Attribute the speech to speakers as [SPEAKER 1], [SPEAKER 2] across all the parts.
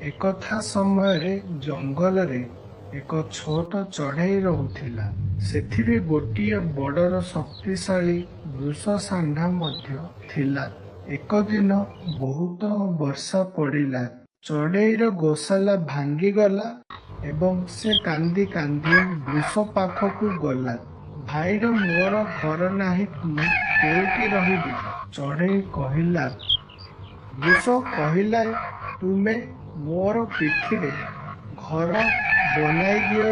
[SPEAKER 1] एकथा ସମୟରେ ଜଙ୍ଗଲରେ ଏକ ଛୋଟ ଚଢ଼େଇ ରହୁଥିଲା। ସେଥିରେ ଗୋଟିଏ ବଡ଼ର ଶକ୍ତିଶାଳୀ ବୃଷ ଷଣ୍ଢ ମଧ୍ୟ ଥିଲା। ଏକ ଦିନ ବହୁତ ବର୍ଷା ପଡ଼ିଲା। ଚଢ଼େଇର ଗୋଶାଲା ଭାଙ୍ଗିଗଲା ଏବଂ ସେ କାନ୍ଦି କାନ୍ଦି ବୃଷ ପାଖକୁ ଗଲା। ଭାଇର ମୋର ଘର ନାହିଁ, ମୁଁ କେଉଁଠି ରହିବି? ଚଢ଼େଇ କହିଲା। ବୃଷ କହିଲା, ତୁମେ ମୋର ପିଠିରେ ଘର ବନାଇ ଦିଅ,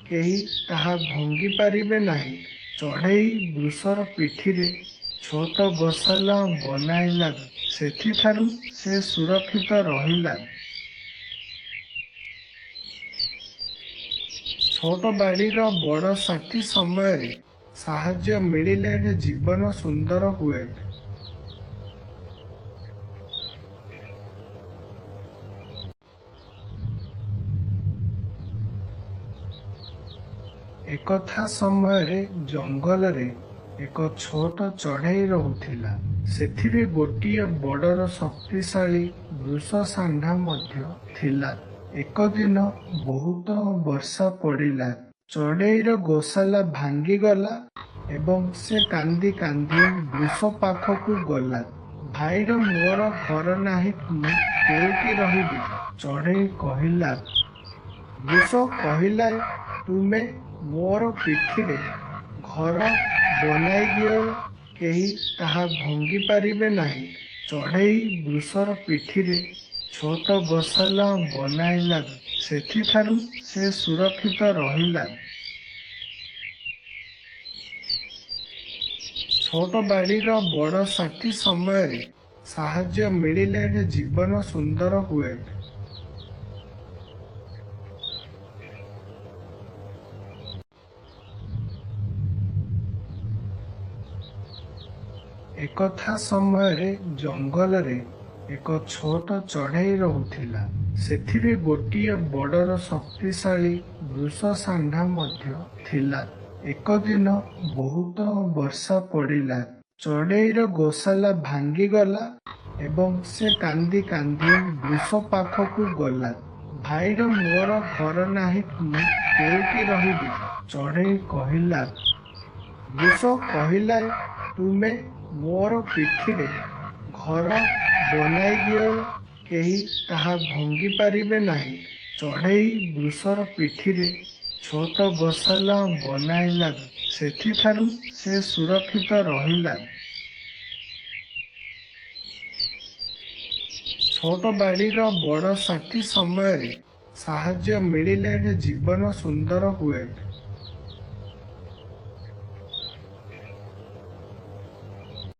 [SPEAKER 1] କେହି ତାହା ଭାଙ୍ଗି ପାରିବେ ନାହିଁ। ଚଢ଼େଇ ବୃଷର ପିଠିରେ ଛୋଟ ଗୋଶାଲା ବନାଇଲା। ସେଥିଠାରୁ ସେ ସୁରକ୍ଷିତ ରହିଲା। ଛୋଟ ବାଡ଼ିର ବଡ଼ ସାଥୀ ସମୟରେ ସାହାଯ୍ୟ ମିଳିଲେ ଜୀବନ ସୁନ୍ଦର ହୁଏ। एकथा ସମୟରେ ଜଙ୍ଗଲରେ ଏକ ଛୋଟ ଚଢ଼େଇ ରହୁଥିଲା। ସେଥିରେ ଗୋଟିଏ ବଡ଼ର ଶକ୍ତିଶାଳୀ ବୃଷ ଷଣ୍ଢ ମଧ୍ୟ ଥିଲା। ଏକ ଦିନ ବହୁତ ବର୍ଷା ପଡ଼ିଲା। ଚଢ଼େଇର ଗୋଶାଲା ଭାଙ୍ଗିଗଲା ଏବଂ ସେ କାନ୍ଦି କାନ୍ଦି ବୃଷ ପାଖକୁ ଗଲା। ଭାଇର ମୋର ଘର ନାହିଁ, ମୁଁ କେଉଁଠି ରହିବି? ଚଢ଼େଇ କହିଲା। ବୃଷ କହିଲା, ତୁମେ ମୋର ପିଠିରେ ଘର ବନାଇ ଦିଅ, କେହି ତାହା ଭାଙ୍ଗି ପାରିବେ ନାହିଁ। ଚଢ଼େଇ ବୃଷର ପିଠିରେ ଛୋଟ ଗୋଶାଲା ବନାଇଲା। ସେଥିଠାରୁ ସେ ସୁରକ୍ଷିତ ରହିଲା। ଛୋଟ ବାଡ଼ିର ବଡ଼ ସାଥୀ ସମୟରେ ସାହାଯ୍ୟ ମିଳିଲେ ଜୀବନ ସୁନ୍ଦର ହୁଏ। एकथा ସମୟରେ ଜଙ୍ଗଲରେ ଏକ ଛୋଟ ଚଢ଼େଇ ରହୁଥିଲା। ସେଥିରେ ଗୋଟିଏ ବଡ଼ର ଶକ୍ତିଶାଳୀ ବୃଷ ଷଣ୍ଢ ମଧ୍ୟ ଥିଲା। ଏକ ଦିନ ବହୁତ ବର୍ଷା ପଡ଼ିଲା। ଚଢ଼େଇର ଗୋଶାଲା ଭାଙ୍ଗିଗଲା ଏବଂ ସେ କାନ୍ଦି କାନ୍ଦି ବୃଷ ପାଖକୁ ଗଲା। ଭାଇର ମୋର ଘର ନାହିଁ, ମୁଁ କେଉଁଠି ରହିବି? ଚଢ଼େଇ କହିଲା। ବୃଷ କହିଲା, ତୁମେ ମୋର ପିଠିରେ ଘର ବନାଇ ଦିଅ, କେହି ତାହା ଭାଙ୍ଗି ପାରିବେ ନାହିଁ। ଚଢ଼େଇ ବୃଷର ପିଠିରେ ଛୋଟ ଗୋଶାଲା ବନାଇଲା। ସେଥିଠାରୁ ସେ ସୁରକ୍ଷିତ ରହିଲା। ଛୋଟ ବାଡ଼ିର ବଡ଼ ସାଥୀ ସମୟରେ ସାହାଯ୍ୟ ମିଳିଲେ ଜୀବନ ସୁନ୍ଦର ହୁଏ।